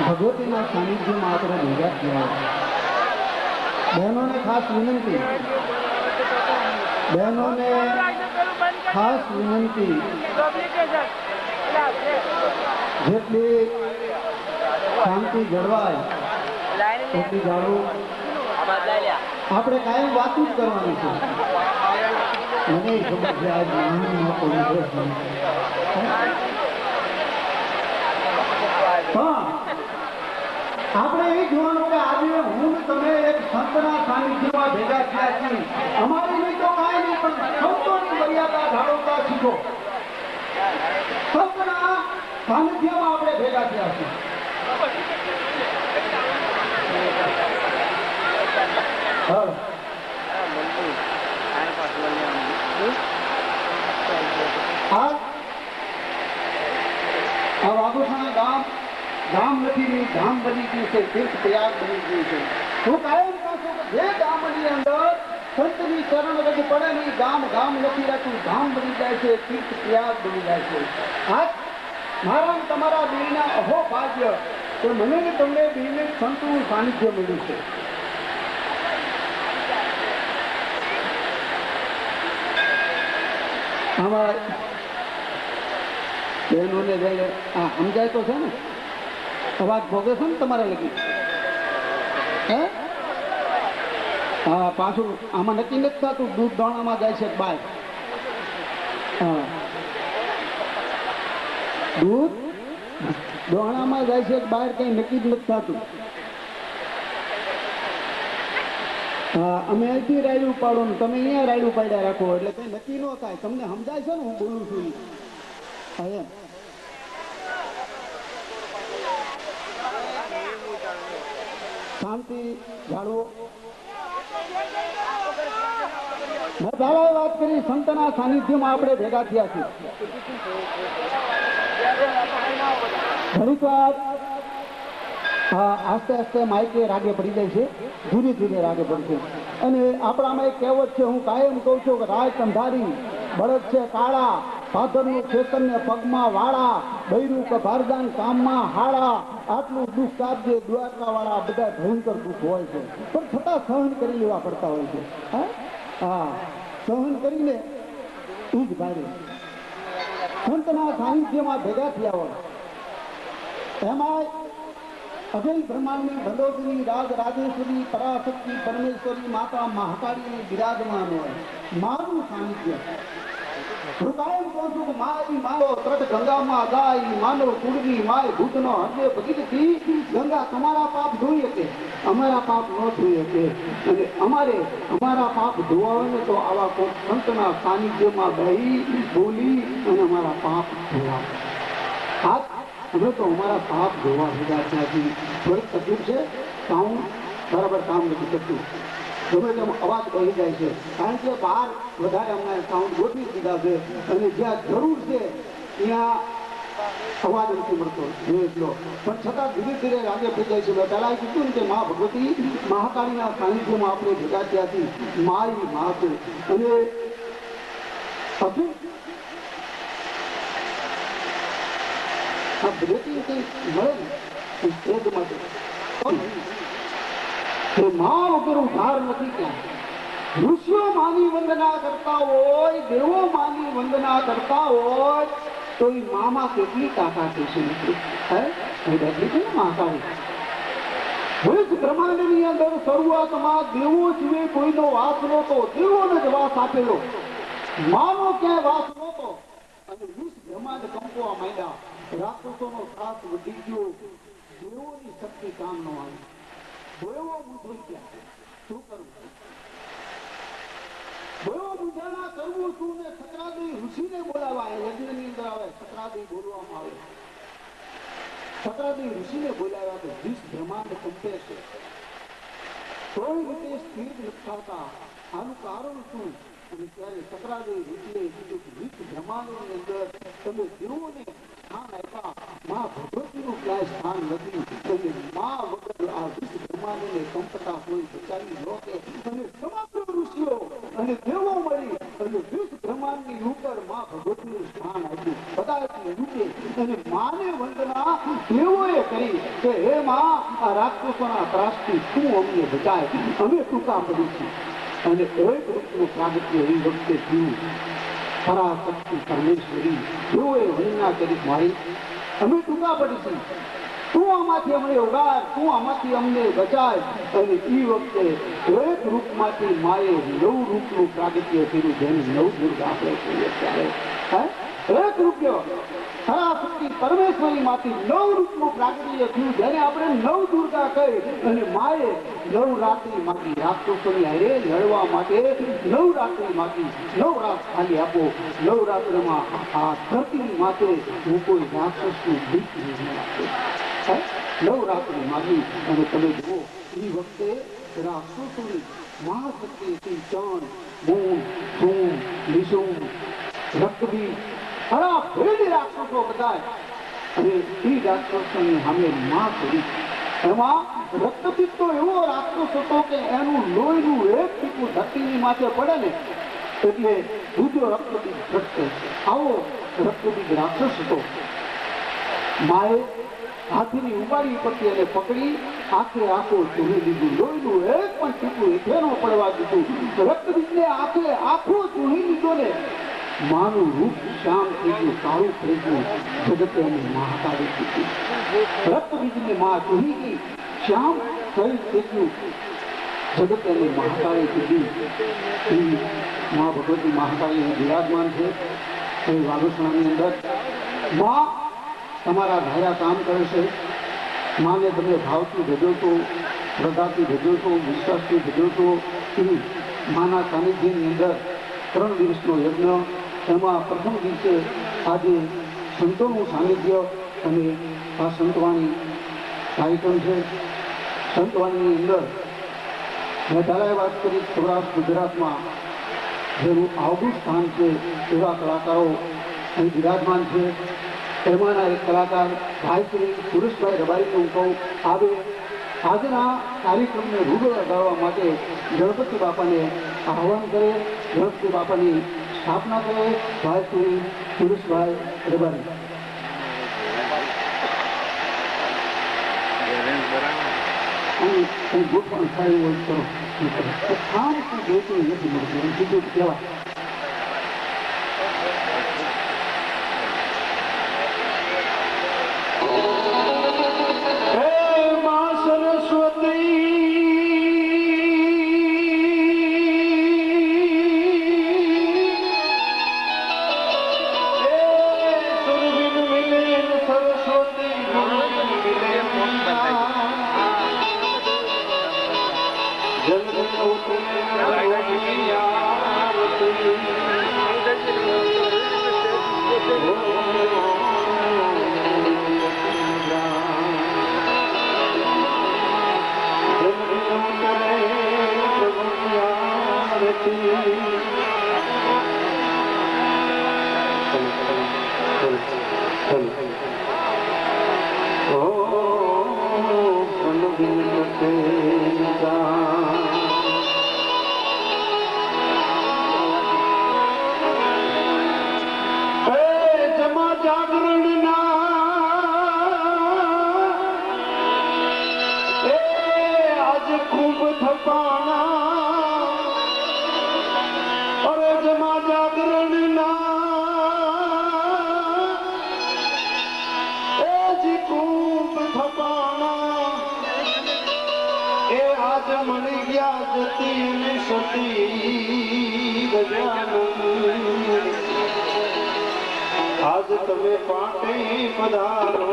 ભગવતીના સાનિધ્યમાં આપણે ભેગા થયા. બહેનોને ખાસ વિનંતી, બહેનોને ખાસ વિનંતી, જેટલી શાંતિ જળવાય એટલી જાળવું. આપણે કાયમ વાતું જ કરવાની છે. મને ખબર છે આજ આપણે એ જોવાનું કે આજે હું તમે એક સંતના સાનિધ્યમાં ભેગા થયા છીએ. અમારી નહીં તો કાંઈ નહીં, પણ સંતોની મર્યાદા જાળવતા શીખો. સંતના સાનિધ્યમાં આપણે ભેગા થયા છીએ. આ વાઘોસણા ગામ નથી, ધામ બની ગયું છે, તીર્થ પ્રયાગ બની ગયું છે. હું કાયમ કહું છું કે જે ગામની અંદર સંતની ચરણ રજ પડે ને ગામ નથી રહેતું, ધામ બની જાય છે, તીર્થ પ્રયાગ બની જાય છે. આજ મારા તમારા બેના અહો ભાગ્ય તો મને ને તમને બેને સંતનું સાનિધ્ય મળ્યું છે. આમાં બહેનોને આ સમજાય તો છે ને? અવાજ ભોગે છે ને તમારે લગી? હે હા, પાછું આમાં નક્કી નથી થતું. દૂધ દાણામાં જાય છે બાય. હા, દૂધ દોણામાં જાય છે બહાર, કઈ નક્કી જ નથી થતું. હા, અમે અહીંથી રાયડું પાડો ને તમે અહીંયા રાયડું પાડ્યા રાખો એટલે કઈ નક્કી ન થાય. તમને સમજાય છે ને હું બોલું છું? હા, એમ શાંતિ જાળવો. મેં પહેલા વાત કરી, સંતના સાનિધ્યમાં આપણે ભેગા થયા છીએ. ઘણીક વાર આસ્તે આસ્તે માઇકે રાગે પડી જાય છે, ધીરે ધીરે રાગે પડશે. અને આપણામાં એક કહેવત છે, હું કાયમ કહું છું કે રાય કંધારી બળદ છે કાળા, પાથરનું ખેતર ને પગમાં વાળા, બૈરું કે ભારદાન કામમાં હાળા. આટલું દુઃખ આપજે દ્વારકા વાળા, બધા ભયંકર દુઃખ હોય છે, પણ છતાં સહન કરી લેવા પડતા હોય છે. હા, સહન કરીને ઈ જ ભારે સંતના સાનિધ્યમાં ભેગા થયા હોય. એમાં અજય બ્રહ્માંડની ભંડોદરી રાજ રાજેશ્વરી પરાશક્તિ પરમેશ્વરી માતા મહાકાળીની બિરાજમાન હોય. મારું સાનિધ્ય હું કાયમ કહું છું કે મારી મારો તટ ગંગામાં ગાય, માનો કુળની માય ભૂતનો હૃદય ભગીરથી. ગંગા તમારા પાપ ધોઈ શકે, અમારા પાપ ન ધોઈ શકે. અને અમારા પાપ ધોવા હોય ને તો આવા કોઈ સંતના સાનિધ્યમાં બેહી બોલી અને અમારા પાપ ધોવા. અમે તો અમારા પાપ ધોવા ભેગા ત્યાંથી થોડીક તકલીફ છે, સાઉન્ડ બરાબર કામ નથી કરતું, ગમે તેમ અવાજ બની જાય છે. કારણ કે બહાર વધારે અમને સાઉન્ડ ગોઠવી દીધા છે અને જ્યાં જરૂર છે ત્યાં અવાજ નથી મળતો એટલો, પણ છતાં ધીરે ધીરે રાગે થઈ જાય છે. મેં પહેલા કીધું ને કે મા ભગવતી મહાકાળીના સાનિધ્યમાં આપણે ભેગા ત્યાંથી મારી મા છે. અને આ બ્રેકિંગ કંઈ મળે ને એજ માટે મા વગર ઉધાર નથી. ક્યાં ઋષિઓ માની વંદના કરતા હોય, દેવો માની વંદના કરતા હોય તો એ મામાં કેટલી તાકાત છે. હે એ બેઠી છે ને મહાકાળી. વિશ્વ બ્રહ્માંડની અંદર શરૂઆતમાં દેવો જીવે કોઈનો વાસ નહોતો, દેવોને જ વાસ આપેલો, માનો ક્યાંય વાસ નહોતો. અને વિશ્વ બ્રહ્માંડ કંપવા માંડ્યા, રાક્ષસોનો ત્રાસ વધી ગયો, દેવોની શક્તિ કામ ન આવી, દેવો મૂંઝાઈ ગયા, શું કરવું? દેવો મૂંઝાણા કરવું શું ને સકરાદી ઋષિને બોલાવા, યજ્ઞની અંદર આવે સકરાદી બોલવામાં આવે, સકરાદી ઋષિને બોલાવ્યા તો વિશ્વ બ્રહ્માંડ કંપે છે, કોઈ રીતે સ્થિર નથી થતા, આનું કારણ શું? અને ત્યારે સકરાદી ઋષિએ કીધું કે વિશ્વ બ્રહ્માંડની અંદર તમે દેવોને સ્થાન આપ્યા, મા ભગવતીનું ક્યાંય સ્થાન નથી, તમે મા વગર આ વિશ્વ બ્રહ્માંડને કંપતા કોઈ બચાવી ન કે, અને સમગ્ર ઋષિઓ અને દેવો મળી અને વિશ્વ બ્રહ્માંડની ઉપર મા ભગવતીનું સ્થાન આપ્યું, પદાર્થને રૂપે. અને માને વંદના દેવોએ કરી કે હે મા, આ રાક્ષસોના ત્રાસથી તું અમને બચાય, અમે ટૂંકા પડી છીએ. અને એક રૂપનું પ્રાગટ્ય એ વખતે થયું, પરાશક્તિ પરમેશ્વરી તેઓએ વંદના કરી, મારી અમે ટૂંકા પડીશું, તું આમાંથી અમને ઉગાર, તું આમાંથી અમને બચાય. અને એ વખતે એક રૂપમાંથી માએ 9 રૂપનું પ્રાગટ્ય કર્યું, જેને 9 દુર્ગા આપણે કહીએ ત્યારે. એક રૂપિયો પરાશક્તિ પરમેશ્વરી માંથી 9 રૂપનું પ્રાગટ્ય થયું, જેને આપણે 9 દુર્ગા કહી. અને માએ 9 રાત્રિ માંથી રાક્ષસોની હારે લડવા માટે 9 રાત્રિ માંથી 9 રાત ખાલી આપો, 9 રાત્રિમાં આ ધરતી માથે હું કોઈ રાક્ષસનું ભીખ નહીં આપે, 9 રાત્રિ માંગી. અને તમે જુઓ એ વખતે રાક્ષસોની મહાશક્તિ હતી, ચણ, મૂન, ધૂમ, નિશુમ, રક્તબી, ખરા ભેદી રાક્ષસો બધા. અને એ રાક્ષસોની સામે માં કરી. એમાં રક્તબીજ તો એવો રાક્ષસ હતો કે એનું લોહીનું એક ટીપું ધરતીની માથે પડે ને એટલે દૂધો રક્તબીજ ઘટશે, આવો રક્તબીજ રાક્ષસ હતો. માએ હાથીની ઉંબાડી પરથી એને પકડી આખે આખો ચૂરી લીધું, લોહીનું એક પણ ટીપું હેઠે ન પડવા દીધું. રક્તબીજને આખે આખો ચૂરી લીધો ને માનું રૂપ શ્યામ થઈ ગયું, કાળું થઈ ગયું, જગતે એને મહાકાળી કીધી. રક્તબીજને માં ચૂરી ગઈ, શ્યામ થઈ ગયું, જગતે એને મહાકાળી કીધી. મા ભગવતી મહાકાળી બિરાજમાન છે એ વાગોસણાની અંદર. માં તમારા ધાર્યા કામ કરે છે, માને તમે ભાવથી ભજવો છો, શ્રદ્ધાથી ભજવો છો, વિશ્વાસથી ભજવો છો. એવી માના સાનિધ્યની અંદર 3 દિવસનો યજ્ઞ, એમાં પ્રથમ દિવસે આજે સંતોનું સાનિધ્ય અને આ સંતવાણી કાર્યક્રમ છે. સંતવાણીની અંદર મેં પહેલાં વાત કરી, સૌરાષ્ટ્ર ગુજરાતમાં જેનું આગવું સ્થાન છે એવા કલાકારો અહીં બિરાજમાન છે. એમાંના એક કલાકાર ભાઈ શ્રી સુરેશભાઈ રબારીને હું કહું આવે આજના કાર્યક્રમને રૂબરૂ લગાડવા માટે ગણપતિ બાપાને આહવાન કરે, ગણપતિ બાપાની સ્થાપના કરે. ભાઈ શ્રી સુરેશભાઈ રબારી. ગોઠવણ થાય હોય તો કામ જોતું નથી મળતું, સીધું કહેવાય. ખૂબ આજ મળી ગયા જતી અને સતી ગજાનંદ આજ તમે પાટે પધારો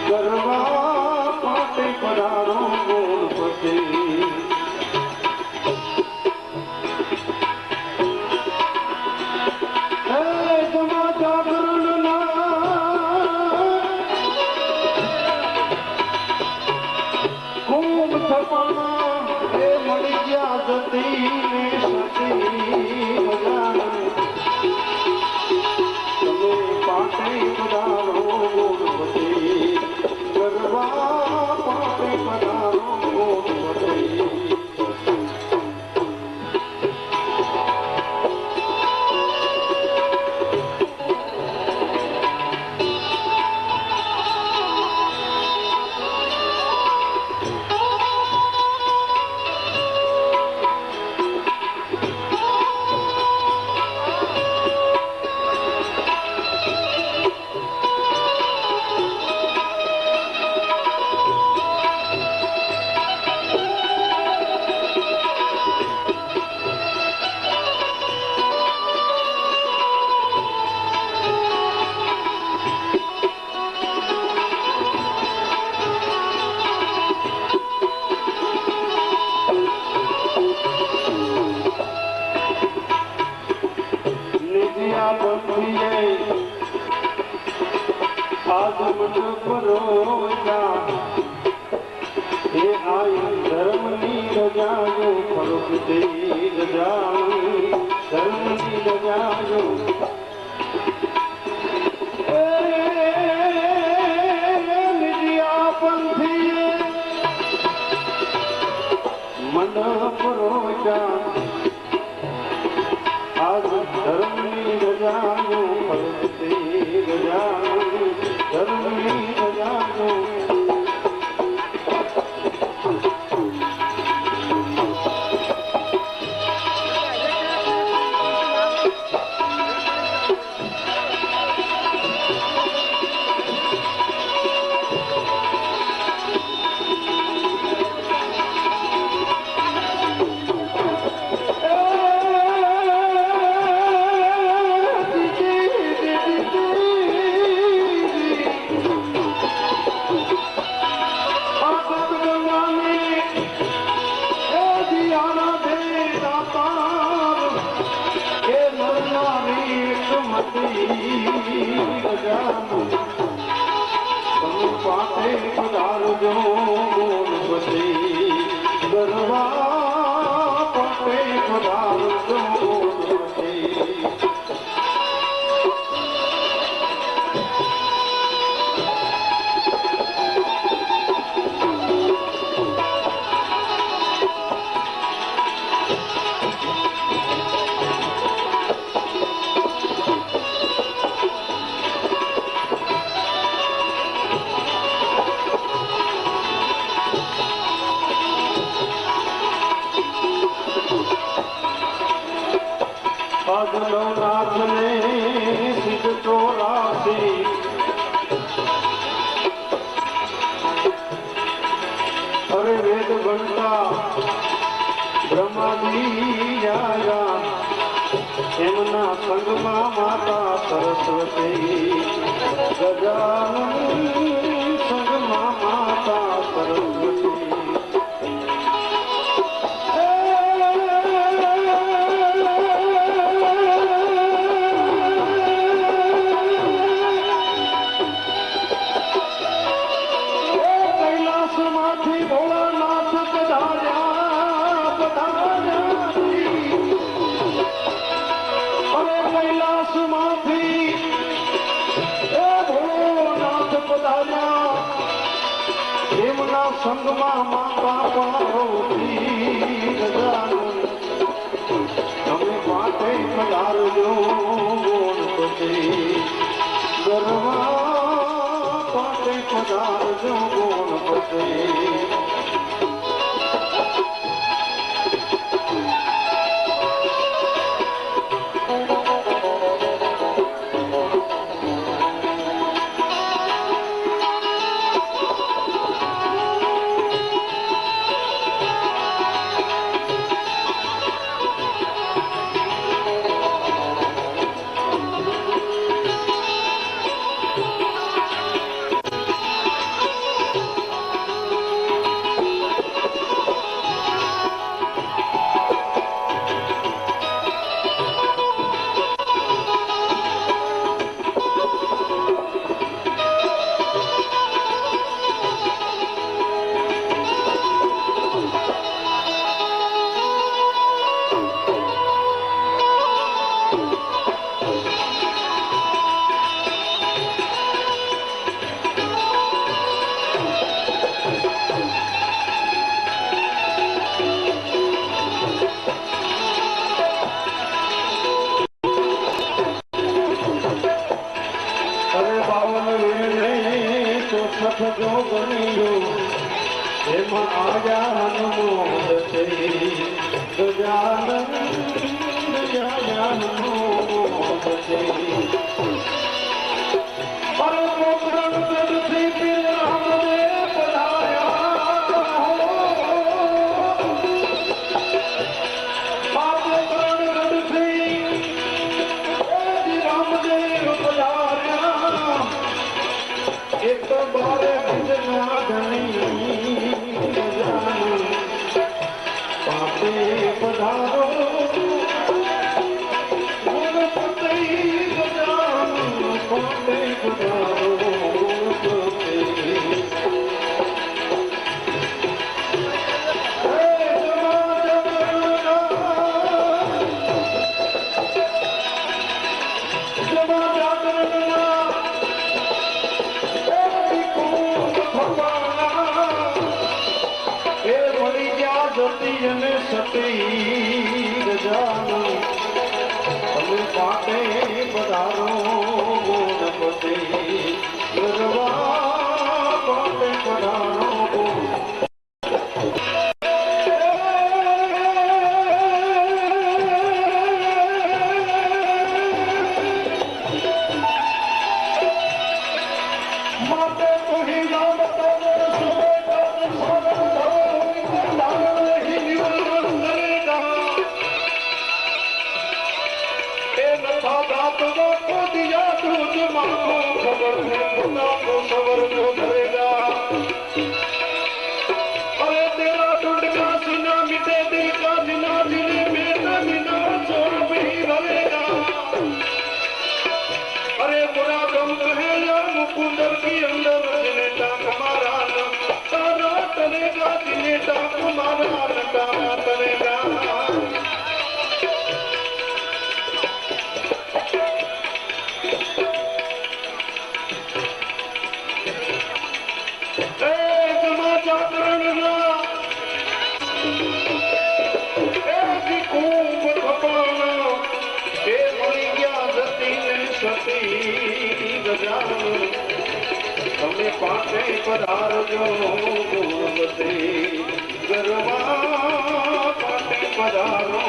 ગરબા પાટે પધારો ગોળપતિ સખ જો બન્યો એમાં આયા હનુમોદ છે ગજાનન ગજાયા હનુમોદ છે અરે પોકરણ ગઢથી પીર રામદેવ પધાર્યા આ પોકરણ ગઢથી રામદેવ પધાર્યા એક બારે ભજના ધણી પાપે પધારો ગણપતિ ગજાનન પાપે પધારો અને સતી ગજાનન તમે પાટે પધારો ગણપતિ ગરવા પાટે પધારો માતે કોઈ નામ खबर है खुदा को सबर जो करेगा अरे तेरा टूट का सीना मिटे दिल का बिना दिले में न बिना छोड़ भी रहेगा अरे बुरा गम कहेगा मुकुंदर की अंदर जिन्हें टाक मारा तारा तनेगा जिन्हें टाक मारा तारा तनेगा તમે પાટે પધારજો ગણપતિ ગરવા પાટે પધારો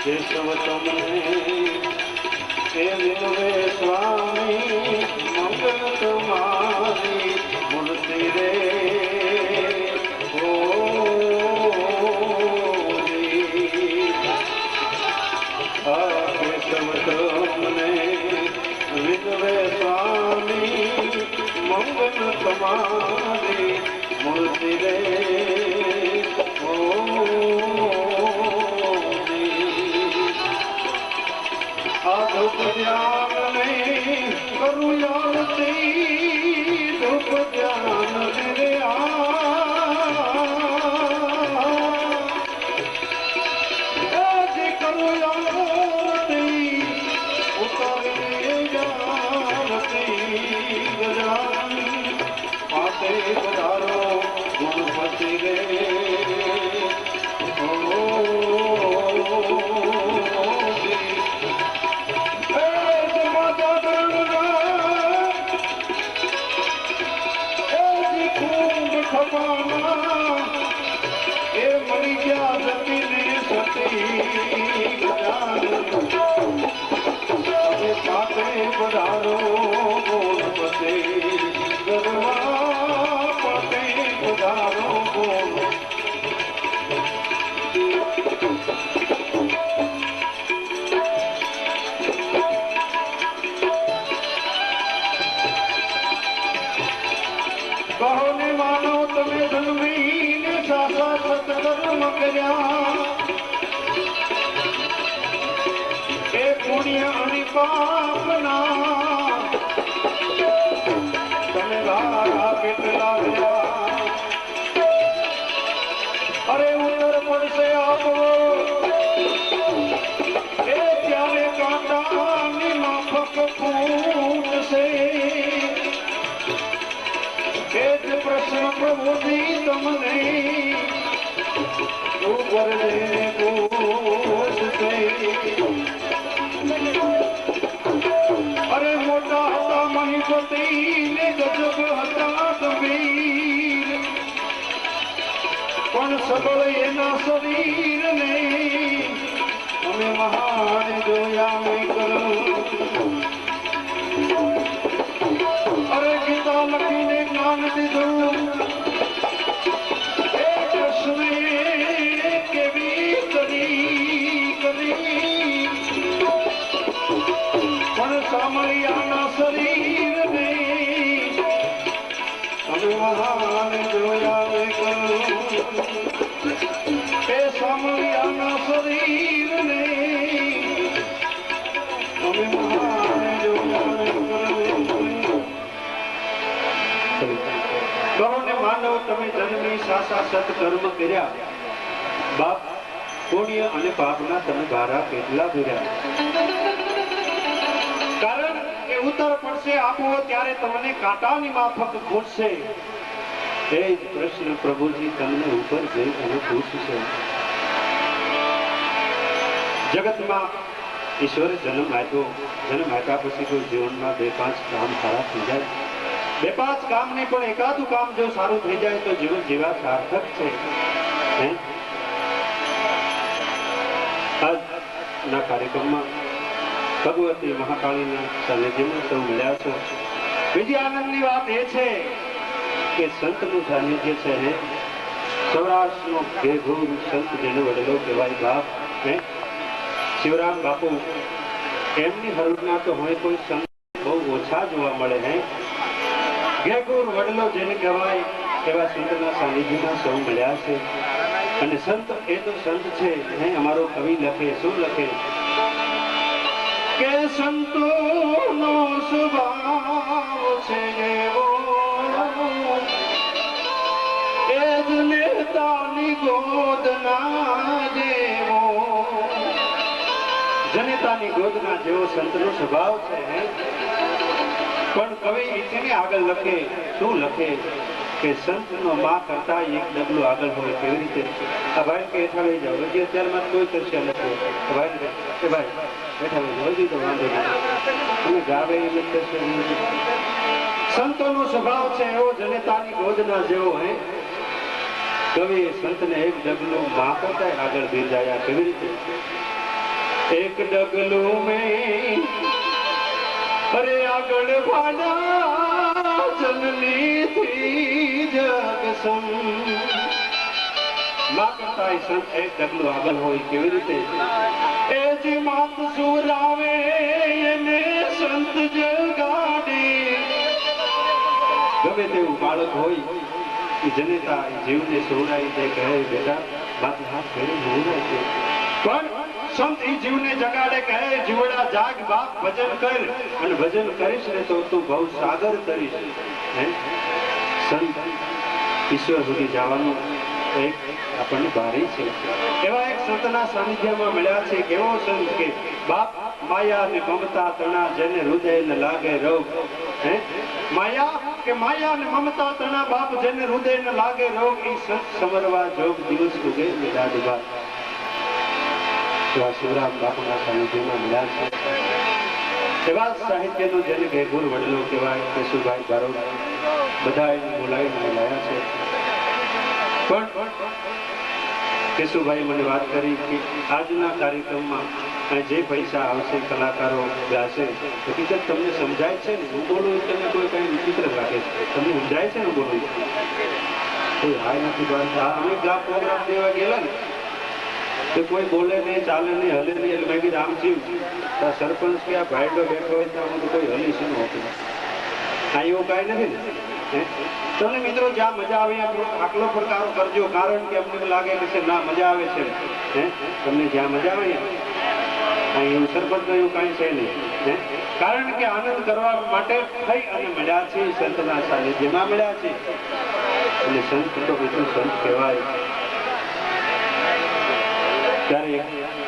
केशव तुमने विनवे स्वामी मंगल तुम्हारी मूर्ति रे केशव तुमने विनवे स्वामी मंगल तुम्हारी मूर्ति रे धूप ज्ञान नहीं करूँ यानती धूप ज्ञान मेरे आज करूँ यानती उतारे जानती गजानन पाटे पधारो गणपति रे पधारो गणपति गरवा पाटे पधारो कहो ने मानो तमें धनवी ने सासा सतकर्म कर्या पुण्य पापना તમે ગારા કેટલા રહ્યા અરે ઉત્તર પડશે આપો એ ત્યારે કાંટાની માફક ફૂટશે એ જ પ્રશ્ન પ્રભુજી તમને ઉપર જઈને પૂછશે અરે મોટા હતા મહિપતિ ને ગજબ હતા ગંભીર પણ સબળ એના શરીર ને અમે મહાન જોયા નહીં કરું અરે ગીતા લખીને જ્ઞાન દીધું એ કૃષ્ણે કેવી કરી પણ સામળિયાના શરીર ને અમે મહાન જોયા નહીં કરું એ સામળિયાના શરીર ને અમે મહાન જોયા નહીં કરું કહો ને માનવ તમે જન્મી સાસા સત્કર્મ કર્યા બાપ પુણ્ય અને પાપના તમે ભારા કેટલા ભર્યા કારણ કે ઉત્તર પડશે આપો ત્યારે તમને કાંટાની માફક ઘૂસશે એ જ પ્રશ્ન પ્રભુજી તમને ઉપર જઈ અને પૂછશે જગતમાં ઈશ્વરે જન્મ આપ્યા પછી કોઈ જીવનમાં 2-5 કામ સારા થઈ જાય 2-5 કામ નહીં પણ એકાદું કામ જો સારું થઈ જાય તો જીવન જીવા સાર્થક છે આજના કાર્યક્રમમાં ભગવતી મહાકાળીના સાનિધ્યમાં સૌ મળ્યા છો બીજી આનંદની વાત એ છે કે સંતનું સાનિધ્ય છે સૌરાષ્ટ્રનો ઘેઘૂર સંત જેનો વડલો કહેવાય બાપ શિવરામ બાપુ એમની હરુણના તો હોય કોઈ સંત બહુ ઓછા જોવા મળે ઘેઘૂર વડલો જેને કહેવાય એવા સંતના સાનિધ્યમાં સૌ મળ્યા છે અને સંત એ તો સંત છે અમારો કવિ લખે શું લખે કે સંતોનો સ્વભાવ છે એવો એ જ નેતાની ગોદના જેવો જનેતાની ગોદના જેવો સંતનો સ્વભાવ છે પણ કવિ એથી આગળ લખે શું લખે કે સંતનો માં કરતા એક ડગલું આગળ હોય કેવી રીતે આ ભાઈ કે હેઠા લઈ જાઓ હજી અત્યારમાં કોઈ ચર્ચા નથી ભાઈ કે ભાઈ હેઠા લઈ જાઓ હજી તો વાંધો નથી અને ગાવે એ સંતોનો સ્વભાવ છે એવો જનેતાની ગોદના જેવો હે કવિ સંતને એક ડગલું માં કરતા આગળ બિરજાયા કેવી રીતે એક ડગલું મેં અરે આગળ ભાડા જનની થી જગ સમ માં કરતા સંત એક ડગલું આગળ હોય કેવી રીતે એ જે માત સુરાવે એને સંત જગાડે ગમે તેવું બાળક હોય એ જનેતા જીવને સુવડાવી દે કહે બેટા માથે હાથ ફેરી હોવું છે પણ સંત ઈ જીવને જગાડે કહે જીવડા જાગ બાપ ભજન કર અને ભજન કરીશ ને તો તું બહુ સાગર તરીશ સંત ઈશ્વર સુધી જવાનું એક આપણને ભારી છે એવા એક સંતના સાનિધ્યમાં મળ્યા છે કેવો સંત કે બાપ માયા ને મમતા તણા જેને હૃદય ને લાગે રોગ માયા ને મમતા તણા બાપ જેને હૃદય ને લાગે રોગ ઈ સંત સમરવા જોગ દિવસ ઉગે દાદ બાપ એવા શિવરામ બાપુના સાનિધ્યમાં મળ્યા છે એવા સાહિત્યનો જેને ઘેઘૂર વડલો કહેવાય કેશુભાઈ બારોટ બધા એને બોલાવીને લાયા છે પણ કેશુભાઈ મને વાત કરી કે આજના કાર્યક્રમમાં જે પૈસા આવશે કલાકારો ગાશે હકીકત તમને સમજાય છે ને હું બોલું તમને કોઈ કઈ વિચિત્ર લાગે છે તમને સમજાય છે ને બોલું કોઈ હાય નથી અમે ગા પ્રોગ્રામ દેવા ગયેલા ને તો કોઈ બોલે નહીં ચાલે નહીં હલે નહીં એટલે મેં કીધું આમ થયું સરપંચ કે આ ભાઈડો બેઠો હોય તો આમાં તો કોઈ હલી શું હોતું આ એવું કાંઈ નથી ને તમને મિત્રો જ્યાં મજા આવે આટલો પ્રકાર કરજો કારણ કે અમને લાગે કે ના મજા આવે છે તમને જ્યાં મજા આવે ને એવું સરપંચ એવું કાંઈ છે નહીં કારણ કે આનંદ કરવા માટે થઈ અને મળ્યા છે, સંતના સાનિધ્યમાં મળ્યા છે. અને સંત તો બીજું સંત કહેવાય. ત્યારે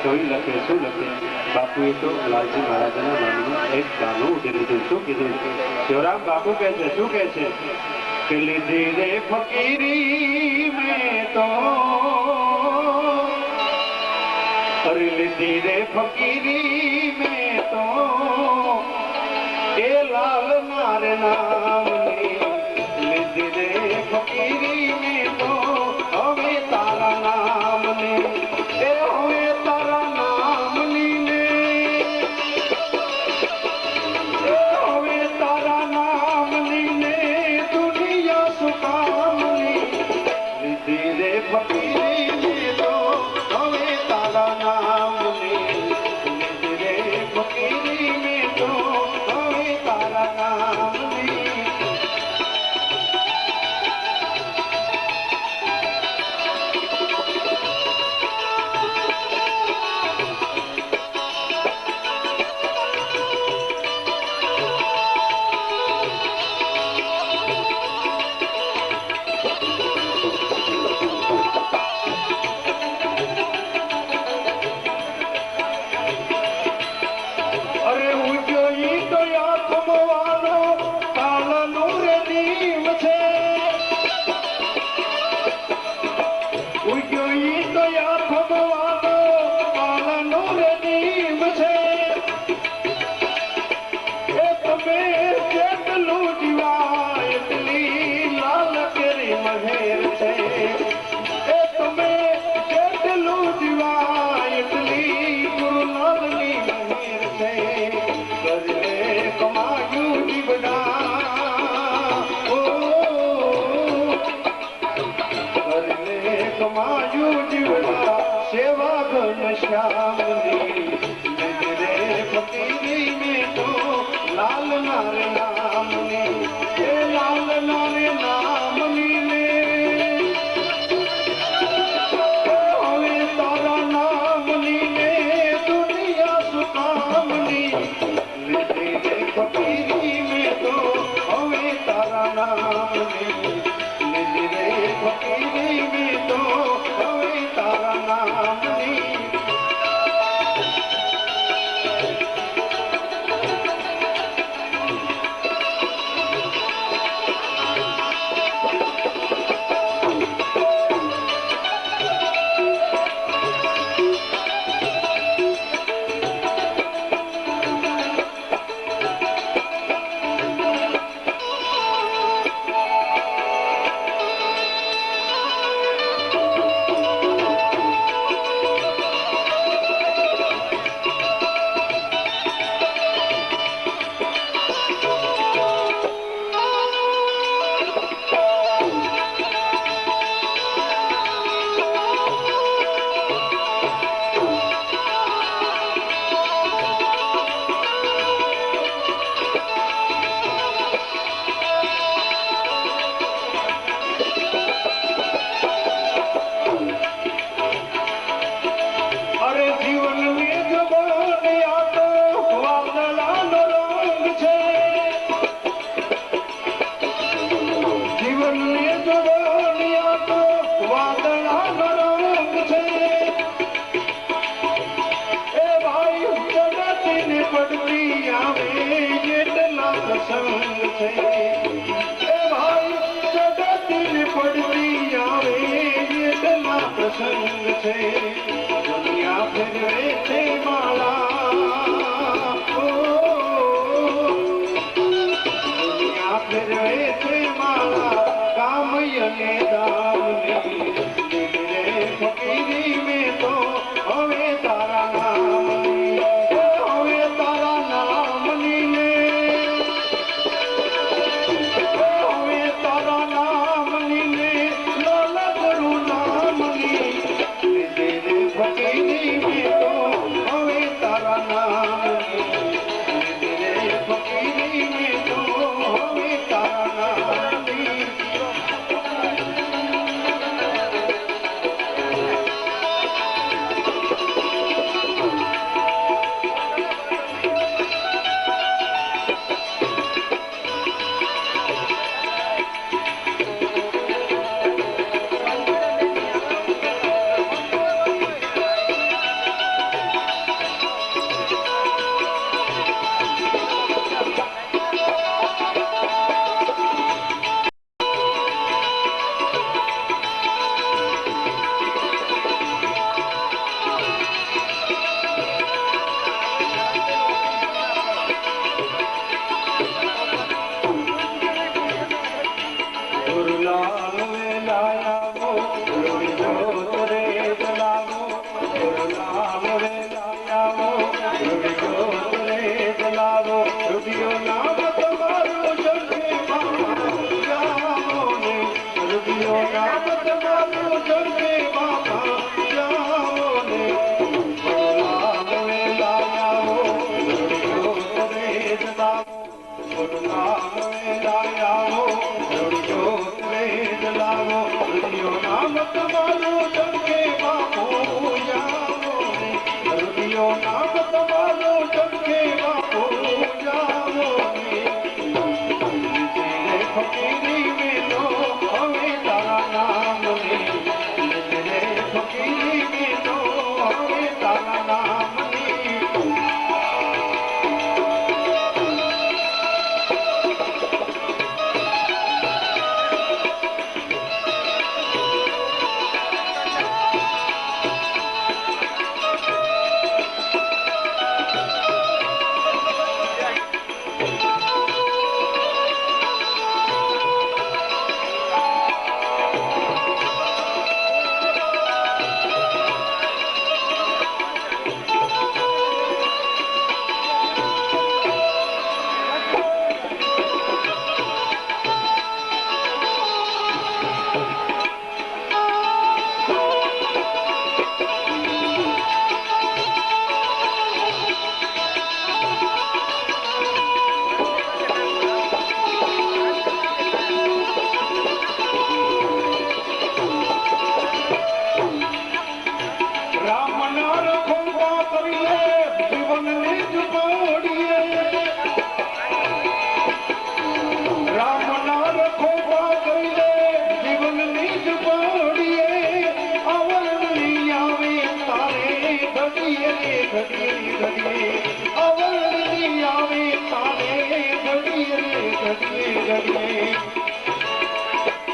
કવિ લખે, શું લખે? બાપુએ તો લાલજી મહારાજના નામનું એક ગાનું ઉઠી દીધું. શું કીધું? શિવરામ બાપુ કહે છે, શું કહે છે? કે લીધી રે ફકીરી મેં તો, અરે લીધી રે ફકીરી મેં તો, એ લાલ નાર નામની લીધી રે ફકીરી મેં તો, હવે તારા નામને, એ હવે તારા નામની ને, હવે તારા નામની ને દુનિયા સુકામની લીધી રે ફકીરી મેં તો, હવે તારા નામની લીધી રે ફકીરી મેં તો, હવે તારા નામની. અરે ઉગ્યો ઈ તો આત્મવાનો કાળનો રે દીવ છે, ઉગ્યો ઈ તો આત્મવાનો કાળનો રે દીવ છે. એ તમે જેટલું જીવા એટલી લાલ કેરી મહેર છે, એ તમે જેટલું જીવા એટલી ગુરુનાથની મહેર છે. કરલે કમાયું જીવડા, ઓ કરલે કમાયું જીવડા, સેવા ઘન શ્યામની લીધી રે ફકીરી મેં તો, લાલ નાર નામની, એ લાલ નાર નામની ને, હવે તારા નામની ને દુનિયા સુકામની લીધી રે ફકીરી મેં તો, હવે તારા નામની લીધી રે ફકીરી મેં તો, હવે તારા નામની. અરે જીવનની જવાને આ તો વાદળાનો રંગ છે, જીવનની જવાને આ તો વાદળાનો રંગ છે. એ ભાઈ જગતની પડતી આવે એટલા પ્રસંગ છે, એ ભાઈ જગતની પડતી આવે એટલા પ્રસંગ છે. દુનિયા ફેરવે છે માળા, ઓ દુનિયા ફેરવે છે માળા, કામય ને દામની લીધી રે ફકીરી મેં તો, હવે તારા નામની, હવે તારા નામની ને, હવે તારા નામની ને, લાલ ગુરુ નામની લીધી રે ગુરુલાલ વેલાયા રૂડી જોત રે જલાવો ગુરુલાલ વેલાયા રૂડી જોત રે જલાવો રૂડિયો નામ તમારું જગે બાપા જાવો ને રૂડિયો નામ તમારું જગે બાપા જાવો ને ગુરુલાલ વેલાયા રૂડી જોત રે જલાવો ગુરુલાલ વેલાયા રૂડી જોત રે જલાવો રૂડિયો નામ તમારું જગે બાપો જાવો ને રૂડિયો નામ તમારું જગે બાપો જાવો ને તેરે ફકીરી મેલો હવે તારા નામ ને તેરે ફકીરી મેલો હવે તારા નામ ને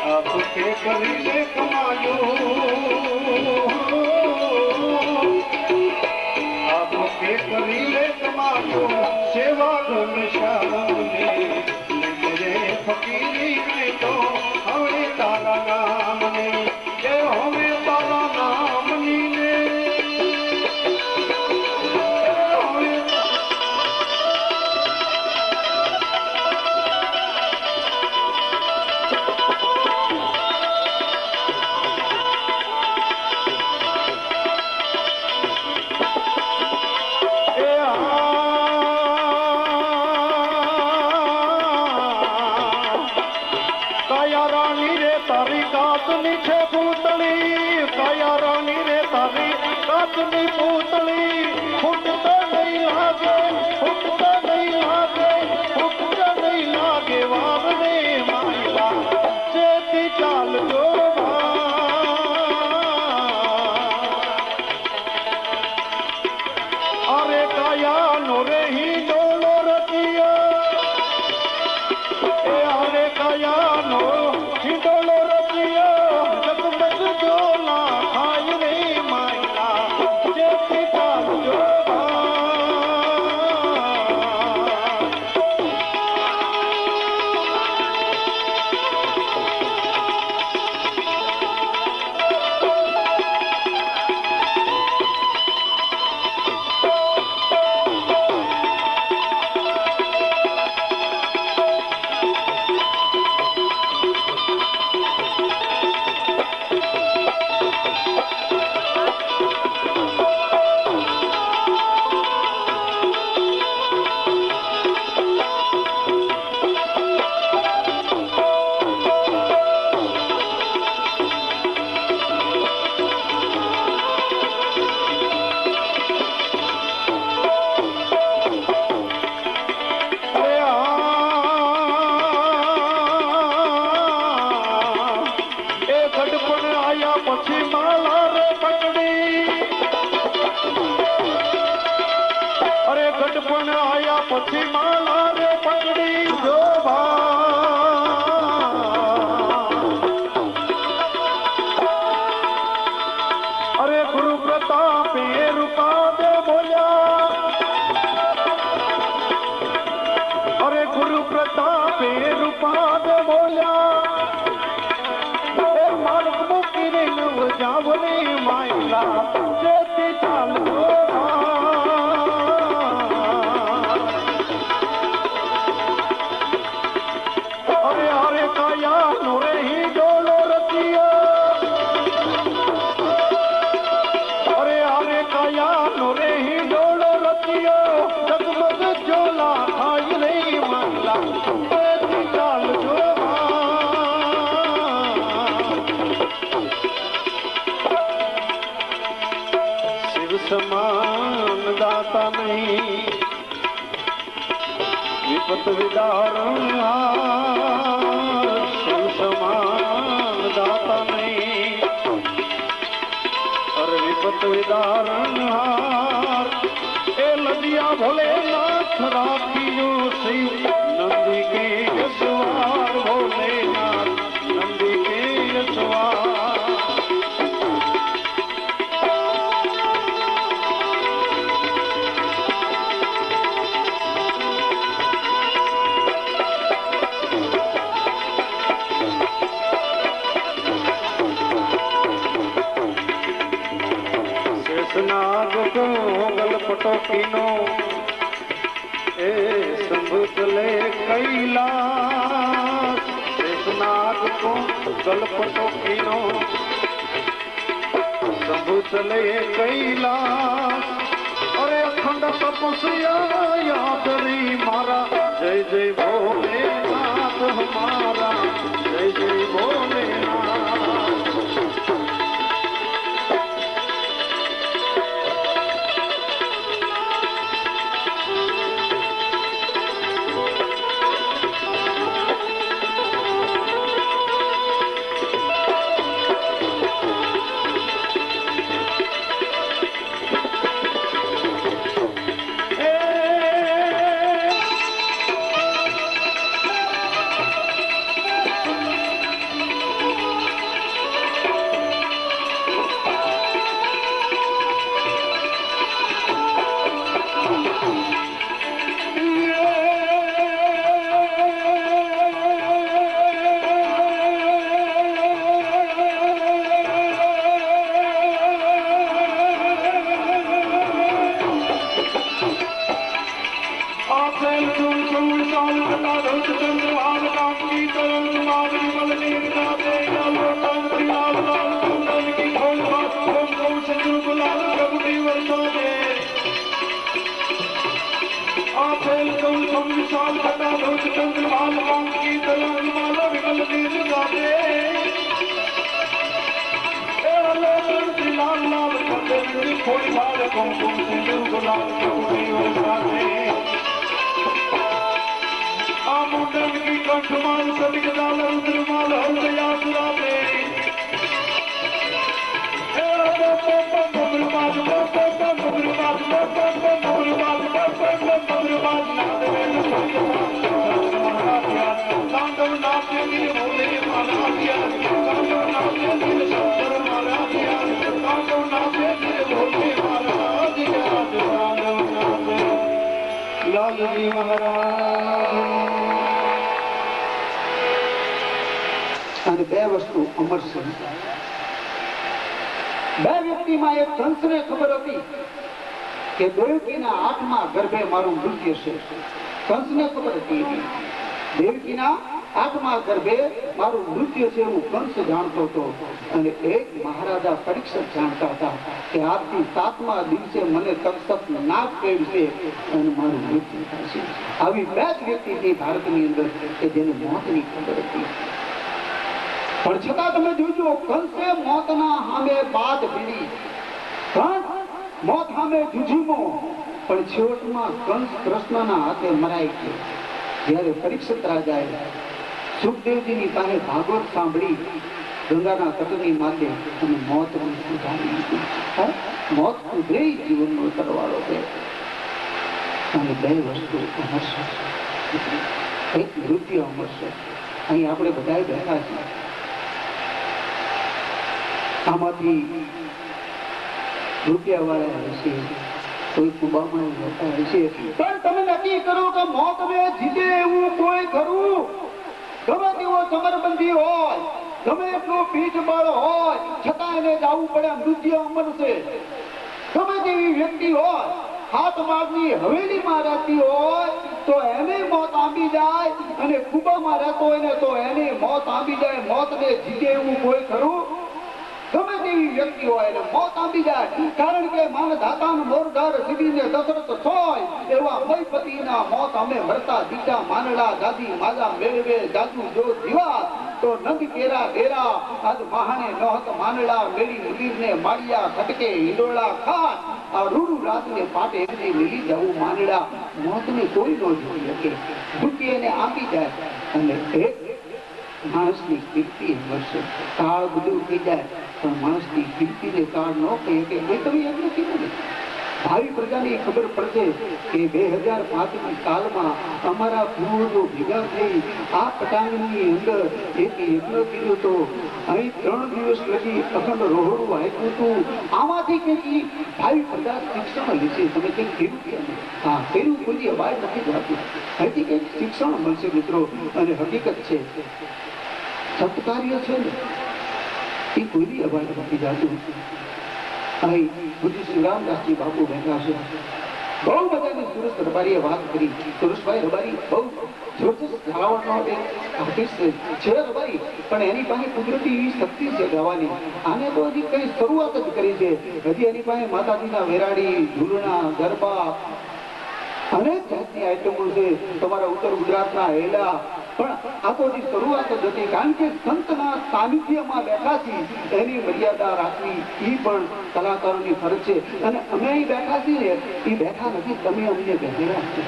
आपके करीले कमायो आपके करीले कमायो सेवा धन श्यामने तेरे फकीरी में तो हमें तारा नाम ने ये हमें तारा नाम नी ने વિપત વિદારણ સમાન દાતા નહીં અરે વિપત વિદારણ એ લદિયા ભોલેનાથ રાખીજો શિવ નંદી કે યશવાર ભોલેનાથ નંદી કે યશવાર નાગ કો ગલપટોકીનો એ શંભુ ચલે કૈલાસ નાગ કો ગલપટોકીનો શંભુ ચલે કૈલાસ અરે અખંડ તપસ્યા યાદ રી મારા જય જય ભોલેનાથ હમારા જય જય ભોલેનાથ લાલજી મહારાજ અને બે વસ્તુ અમર છે. બે વ્યક્તિમાં એક કંસને ખબર હતી કે દેવકીના 8મા ગર્ભે મારું મૃત્યુ છે. કંસને ખબર હતી દેવકીના 8મા ગર્ભે મારું મૃત્યુ છે એવું કંસ જાણતો હતો અને એક મહારાજા પરીક્ષિત જાણતા હતા કે આજથી 7મા દિવસે મને તક્ષક નાગ કેળશે અને મારું મૃત્યુ થશે. આવી બે જ વ્યક્તિ હતી ભારતની અંદર કે જેને મોતની ખબર હતી. પણ છતાં તમે જોજો કંસે મોતના સામે બાદ ભીડી, કંસ મોત સામે જુજુમો, પણ છેવટમાં કંસ કૃષ્ણના હાથે મરાય છે. જ્યારે પરીક્ષિત રાજાએ સુખદેવજીની પાસે ભાગવત સાંભળી ગંગાના તટની માથે અને મોત મોત ઉભરે જીવનનો સરવાળો છે. અને બે વસ્તુ અમર છે. એક મૃત્યુ અમર છે. અહીં આપણે બધા બેઠા છીએ. આમાંથી રૂપિયા વાળા હશે, કોઈ કુબામાં જતા હશે, પણ તમે નક્કી કરો કે મોત ને જીતે એવું કોઈ ખરું? ગમે તેવો સમરબંધી હોય, ગમે એટલો પીઠબળ હોય, છતાં એને જવું પડે. મૃત્યુ અમર છે. ગમે તેવી વ્યક્તિ હોય, હાથ માગની હવેલીમાં રહેતી હોય તો એને મોત આંબી જાય, અને કુબામાં રહેતો હોય ને તો એને મોત આંબી જાય. મોતને જીતે એવું કોઈ ખરું? ગમે તેવી વ્યક્તિ હોય એને મોત આંબી જાય. કારણ કે માનધાતાનો મોરધાર સીધીને દશરથ સોય એવા મયપતિના મોત અમે મરતા દીટા માનડા દાદી માજા મેળવે જાદુ જો જીવા તો નંદ કેરા ડેરા આજ મહાને નોહત માનડા મેળી મુદીરને માળિયા ખટકે હિંડોળા ખાટ આ રૂડુ રાતને પાટે એમની લીલી જવું માનડા મોતને કોઈ ન જોઈ શકે. મૃત્યુ એને આપી જાય અને એક માણસની કીર્તિ મળશે. કાળ બધું થઈ જાય પણ માણસની કીર્તિને કાળ ન કહી શકે. એ તમે એમ નથી કીધું. ભાવિ પ્રજાને ખબર પડશે કે 2005ની કાલમાં અમારા પૂર્વજો ભેગા થઈ આ પટાંગની અંદર એક યજ્ઞ કર્યો હતો. અહીં 3 દિવસ લગી અખંડ રોહડું આપ્યું હતું. આમાંથી કંઈક ભાવિ પ્રજા શિક્ષણ લેશે. તમે કંઈક કેવું કે હા પેલું કોઈ અવાજ નથી જતું. અહીંથી કંઈક શિક્ષણ મળશે મિત્રો. અને હકીકત છે સત્કાર્ય છે ને એ કોઈ અવાજ નથી જતું. અહીં પૂજ્ય શ્રી રામદાસજી બાપુ બેઠા છે. બહુ બધાની સુરેશ રબારીએ વાત કરી. સુરેશભાઈ રબારી બહુ જબરજસ્ત ગાવાનો એક આર્ટિસ્ટ છે રબારી, પણ એની પાસે કુદરતી એવી શક્તિ છે ગાવાની. આને તો હજી કઈ શરૂઆત જ કરી છે. હજી એની પાસે માતાજીના વેરાડી, ઝૂલણા, ગરબા અનેક જાતની આઈટમો છે. તમારા ઉત્તર ગુજરાતના હેલા પણ આ તો હજી શરૂઆત જ હતી. કારણ કે સંતના સાનિધ્યમાં બેઠા છીએ એની મર્યાદા રાખવી એ પણ કલાકારોની ફરજ છે. અને અમે અહીં બેઠા છીએ એ બેઠા નથી, તમે અમને બેઠેલા છો.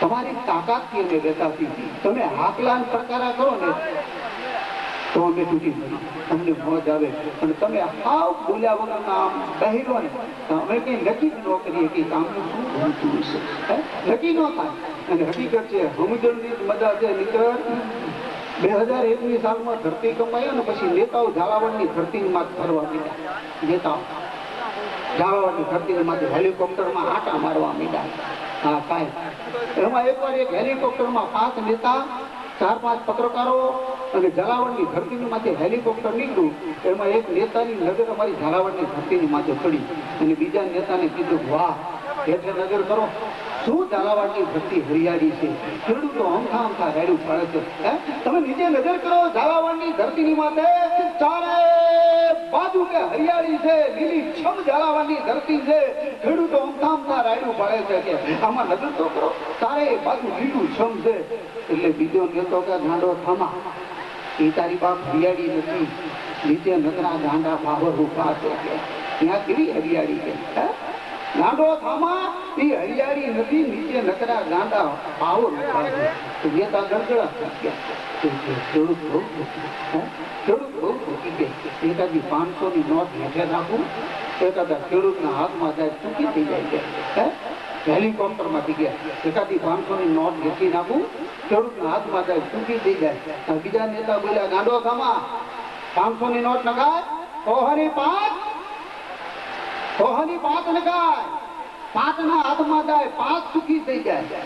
તમારી તાકાતથી અમે બેઠા છીએ. તમે હાકલાન પ્રકારા કરો ને તો અમે તૂટી પડી, અમને મોજ આવે. અને તમે હાવ બોલ્યા વગરના આમ બહેરો ને અમે કઈ નક્કી જ ન કરીએ કે કામનું શું બનતું હશે. નક્કી ન થાય. અને હકીકત છે સમજણની જ મજા છે. મિત્ર 2001ની સાલમાં ધરતી કમાઈ અને પછી નેતાઓ ઝાલાવાડની ધરતીમાં ફરવા માંડ્યા. નેતાઓ ઝાલાવાડની ધરતીમાંથી હેલિકોપ્ટરમાં આંટા મારવા માંડ્યા. હા કાંઈ એમાં એકવાર એક હેલિકોપ્ટરમાં 5 નેતા, 4-5 પત્રકારો અને ઝાલાવાડની ધરતીની માથે હેલિકોપ્ટર નીકળ્યું. એમાં એક નેતાની નજર અમારી ઝાલાવાડની ધરતીની માથે પડી અને બીજા નેતાને કીધું વાહ હેઠે નજર કરો શું ઝાલાવાડની ધરતી હરિયાળી છે. ખેડૂતો અમથા અમથા રેડું પડે છે. તમે નીચે નજર કરો ઝાલાવાડની ધરતીની માથે ચારે બાજુ કે હરિયાળી છે, લીલી છમ ઝાલાવાડની ધરતી છે. ખેડૂતો અમથા અમથા રાયડું પડે છે કે આમાં નજર તો કરો ચારે બાજુ લીલું છમ છે. એટલે બીજો નેતો કે ગાંડો થમા એ તારી બાપ હરિયાળી નથી, નીચે નકરા ગાંડા પાવર ઉભા છે. ત્યાં કેવી હરિયાળી છે. ગાંડો થામા એ હરિયાળી નથી, નીચે નકરા ગાંડા પાવર ઉભા છે. નેતા ગડગડા ખેડૂત બહુ થકી ગયા. એકાદી 500ની નોટ હેઠે નાખું, એકાદા ખેડૂતના હાથમાં જાય ચૂકી થઈ જાય છે. હેલિકોપ્ટરમાંથી ગયા એકાદી 500ની નોટ ઘેંચી નાખું, ખેડૂતના હાથમાં જાય ચૂકી થઈ જાય. બીજા નેતા બોલ્યા ગાંડો થામા 500ની નોટ નખાય, ઓહની 5 નખાય, 5ના હાથમાં જાય 5 ચૂકી થઈ જાય.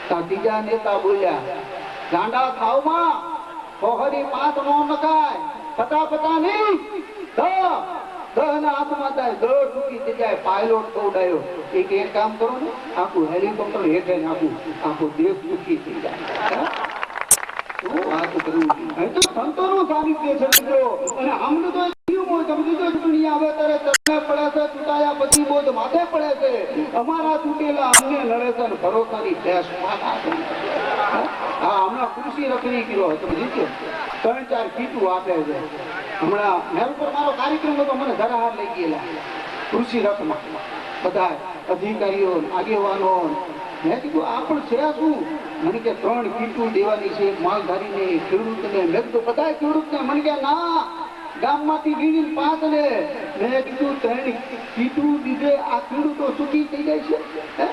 ત્રીજા નેતા બોલ્યા ગાંડા થાવમાં ઓહની 5 નો નખાય, 50 નહીં 10 ના હાથમાં જાય 10 ચૂકી થઈ જાય. પાયલોટ કવડાયો એક કામ કરો ને આખું હેલિકોપ્ટર હેઠે નાખું, આખો દેશ ચૂકી થઈ જાય. શું વાત કરવું. અહીં તો સંતોનું સાનિધ્ય છે મિત્રો. અને આમનું તો ચૂંટણી આવે ત્યારે ચરણે પડે છે, ચૂંટાયા પછી બોધ માથે પડે છે. અમારા ચૂંટેલા અમને લડે છે અને ભરોસાની ભેંસ હમણાં કૃષિ રખડી ગયો હતો, જીત્યો 3-4 કીટું આપે છે. હમણાં મેલ પર મારો કાર્યક્રમ હતો, મને ધરાહાર લઈ ગયેલા કૃષિ રથમાં બધા અધિકારીઓ આગેવાનો. મેં કીધું આ પણ છે શું? મને કે 3 કીટું દેવાની છે, માલધારીને, ખેડૂતને. મેં કીધું બધા ખેડૂતને? મને કે ના ગામમાંથી વીણીને 5 લે. મેં કીધું 3 કીટું દીધે આ ખેડૂતો સુખી થઈ જાય છે?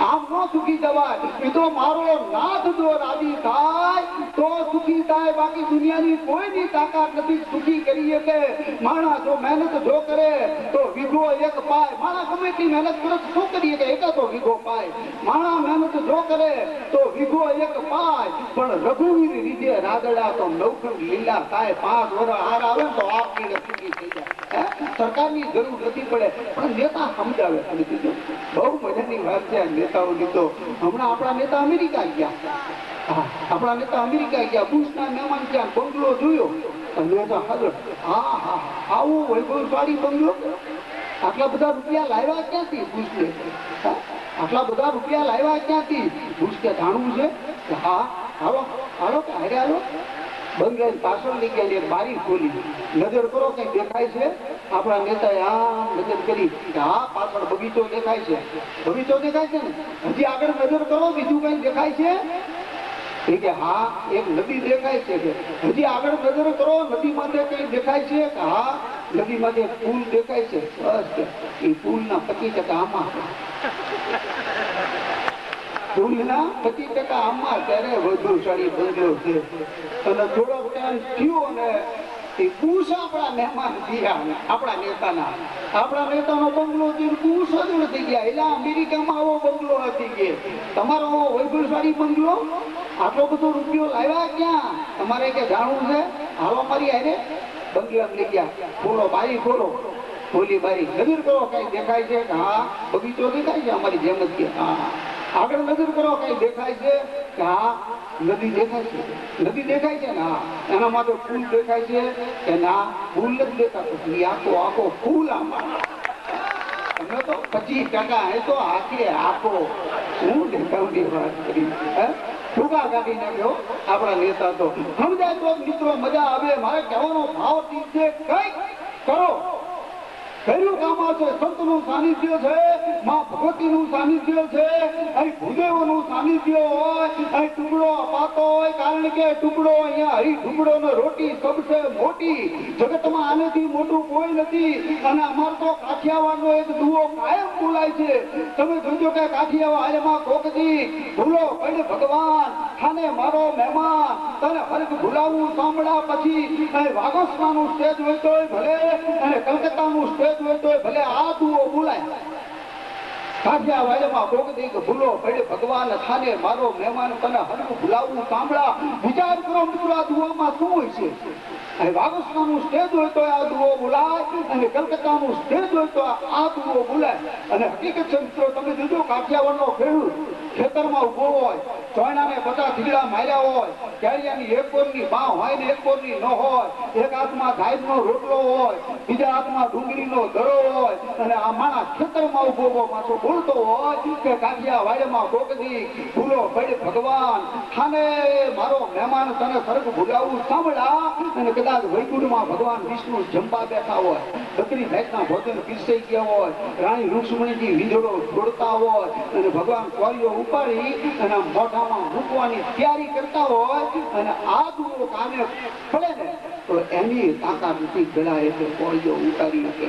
આમ ન સુખી જવાય. એ તો મારો નાથ જો રાજી થાય તો સુખી થાય, બાકી દુનિયાની કોઈની તાકાત નથી સુખી કરી શકે. માણસ જો મહેનત જો કરે તો વીઘો 1 પાય. માણસ ગમે એટલી મહેનત કરે શું કરીએ કે એકાદો વીઘો પાય. માણસ મહેનત જો કરે તો વીઘો 1 પાય. પણ રઘુવીર રીજે રાદડા તો નવખંડ લીલા થાય. 5 વર્ષ હાર આવે તો આપ સુખી થઈ જાય. સરકારની જરૂર નથી પડે, પણ નેતા સમજાવે. અને બીજું બહુ મજાની વાત છે નેતાઓની તો. હમણાં આપણા નેતા અમેરિકા ગયા. આપણા નેતા અમેરિકા ગયા, બુશના મહેમાન ત્યાં બંગલો જોયો. નેતા હાજર, હા આવું વૈભવશાળી બંગલો. આટલા બધા રૂપિયા લાવ્યા ક્યાંથી બુશને? આટલા બધા રૂપિયા લાવ્યા ક્યાંથી? બુશ કે જાણવું છે? હા હાલો હાલો કે હારે હાલો. બંગલા પાછળ લઈ ગયા એક બારી ખોલી, નજર કરો કઈ દેખાય છે? આપણા નેતાએ આમ નજર કરી કે હા પાછળ બગીચો દેખાય છે. બગીચો દેખાય છે ને, હજી આગળ નજર કરો બીજું કઈ દેખાય છે? એ કે હા એક નદી દેખાય છે. કે હજી આગળ નજર કરો નદી માથે કઈ દેખાય છે? કે હા નદી માથે પુલ દેખાય છે. બસ એ પુલ ના 25% આમાં, પુલના 25% આમાં ત્યારે વૈભવશાળી બંગલો છે. અને થોડોક ટાઈમ થયો ને એ કુશ આપણા મહેમાન થયા, આપણા નેતાનો બંગલો કુશ જ થઈ ગયા. એટલે અમેરિકામાં આવો બંગલો નથી કે તમારો વૈભવશાળી બંગલો આટલો બધો રૂપિયો લાવ્યા ક્યાં? તમારે કે જાણવું છે? હાલો મારી હારે બંગલા લઈ ગયા. ખોલો બારી, ખોલો ખોલી બારી, નજર કરો કઈ દેખાય છે? હા બગીચો દેખાય છે અમારી જેમ જ. કે હા આગળ નજર કરો કઈ દેખાય છે? કે હા નદી દેખાય છે. નદી દેખાય છે ને? હા એના માટે પુલ દેખાય છે? કે ના પુલ નથી દેખાતો, આખો પુલ આમાં. તમે તો 25% એ તો આખે આખો શું દેખાવની વાત કરી. ટૂંકા કાઢી નાખ્યો આપણા નેતા તો. સમજાય તો મિત્રો મજા આવે. મારે કહેવાનો ભાવ છે કઈક કરો. કર્યું કામ છે. સંતનું સાનિધ્ય છે, માં ભગવતીનું સાનિધ્ય છે, અહીં ભૂદેવોનું સાનિધ્ય હોય, અહીં ટુકડો અપાતો હોય. કારણ કે ટુકડો અહીંયા હરી ટુકડો ને રોટી સબસે મોટી. જગતમાં આનેથી મોટું કોઈ નથી. અને અમાર તો કાઠિયાવાડનો એક દુઓ કાયમ બોલાય છે. તમે જોજો કે કાઠિયાવાડમાં કોકથી ભૂલો પડ ભગવાન ખાને મારો મહેમાન તને હરક ભૂલાવું સાંભળા પછી. વાગોસમાનું સ્ટેજ હોય તોય ભલે અને કલકત્તાનું સ્ટેજ હોય તો ભલે આ દુઓ બોલાય. કાઠિયાવાડમાં કોક દી ભૂલો પડે ભગવાન ખાને મારો મહેમાન તને હરકું ભૂલાવું સાંભળા. વિચાર કરો મિત્રો આ દુઆમાં શું હોય છે? અને વાગોસમાનું સ્ટેજ હોય તો આ દુઓ બોલાય, અને કલકત્તાનું સ્ટેજ હોય તો આ દુઓ બોલાય. અને હકીકત છે મિત્રો, તમે જોજો કાઠિયાવાડનો ખેડૂત ખેતરમાં ઉભો હોય, ચોયણાને 50 ઢીગડા માર્યા હોય, કેળિયાની એક બોરની બાં હોય ને એક બોરની ન હોય, એક હાથમાં ગાયનો રોટલો હોય, બીજા હાથમાં ડુંગળીનો દરો હોય, અને આ માણસ ખેતરમાં ઉભો ઉભો પાછો બોલતો હોય કે કાઠિયાવાડમાં કોકદી ભૂલો પડ ભગવાન ખાને મારો મહેમાન તને સરગ ભૂલાવું સાંભળા. અને કદાચ વૈકુંઠમાં ભગવાન વિષ્ણુ જમવા બેઠા હોય, બકરી ભેંસના ભોજન પીરસાઈ ગયા હોય, રાણી રુક્ષ્મણીજી વીંજળો છોડતા હોય, અને ભગવાન કોળીઓ ઉપાડી અને મોઢામાં મૂકવાની તૈયારી કરતા હોય, અને આ દુઓ કાને પડે ને તો એની તાકાત નથી ગળા એટલે કોળીઓ ઉતારી શકે.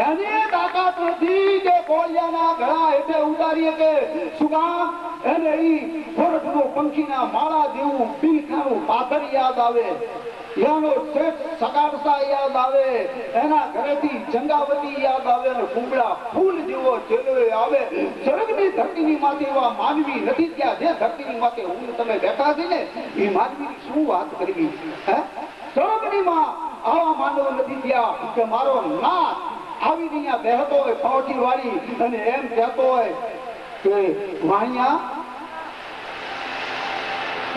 એની તાકાત નથી કે કોળિયાના ગળા એટલે ઉતારી શકે. શું કામ? એને ઈ ખોરઠનો પંખીના માળા જેવું બિલખાનું પાથર યાદ આવે, એનો શેઠ સગાડસા યાદ આવે, એના ઘરેથી જંગાવતી યાદ આવે, અને કુંબળા ફૂલ જેવો ચેલો આવે. સ્વર્ગની ધરતીની માથે એવા માનવી નથી ત્યાં જે ધરતીની માથે હું તમે બેઠા છે ને એ માનવીની શું વાત કરવી? સ્વર્ગની માં આવા માનવ નથી ત્યાં કે મારો નાથ આવી અહીંયા બેહતો હોય પાવઠી વાળી અને એમ કહેતો હોય કે વાણિયા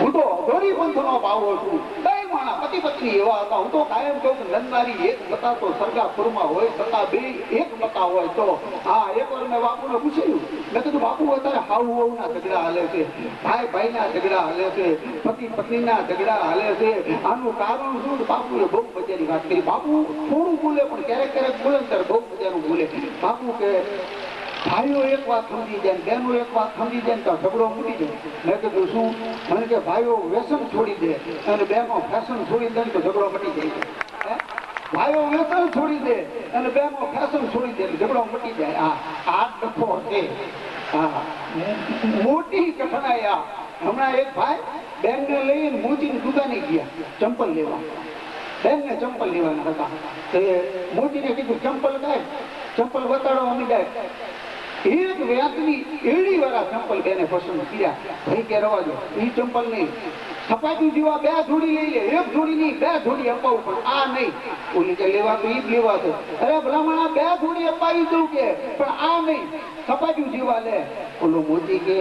હું તો અઘોરી પંથનો પાવો છું. પતિ પત્ની એવા હતા. હું તો કાયમ કહું નંદારી એક બતા તો સરગાપુરમાં હોય, છતાં બે એક બતા હોય તો. હા એક વાર મેં બાપુને પૂછ્યું, મેં કીધું બાપુ અત્યારે હાઉ ના ઝઘડા હાલે છે, ભાઈ ભાઈ ના ઝઘડા હાલે છે, પતિ પત્ની ના ઝઘડા હાલે છે, આનું કારણ શું? બાપુએ બહુ મજાની વાત કરી. બાપુ થોડું બોલે પણ ક્યારેક ક્યારેક બોલે ત્યારે બહુ મજાનું બોલે. બાપુ કે ભાઈઓ એક વાત સમજી જાય, બહેનો એક વાત સમજી જાય તો ઝઘડો મૂકી જાય. મેં કીધું શું? મને કે ભાઈઓ વ્યસન છોડી દે અને બહેનો ફેશન છોડી દે તો ઝઘડો મટી જાય. ભાઈઓ વ્યસન છોડી દે અને બહેનો ફેશન છોડી દે ઝઘડો મટી જાય. આ ડખો છે. હા મોટી કઠણાઈ. હમણાં એક ભાઈ બેનને લઈને મોચીની દુકાને ગયા ચંપલ લેવા. બેનને ચંપલ લેવાના હતા. મોચીને કીધું ચંપલ કાઢ, ચંપલ બતાડો અમે જાય. એક વ્યાજની એડી વાળા ચંપલ બેને પસંદ કર્યા. ભાઈ કે રવા દો, એ ચંપલ નહીં, સપાટી જેવા 2 જોડી લઈ લે. એક જોડી નહીં 2 જોડી અપાવું, પણ આ નહીં. ઓલી કે લેવા તો ઈ જ લેવા તો. અરે ભલામણા 2 જોડી અપાવી દઉં કે, પણ આ નહીં, સપાટી જેવા લે. ઓલો મોદી કે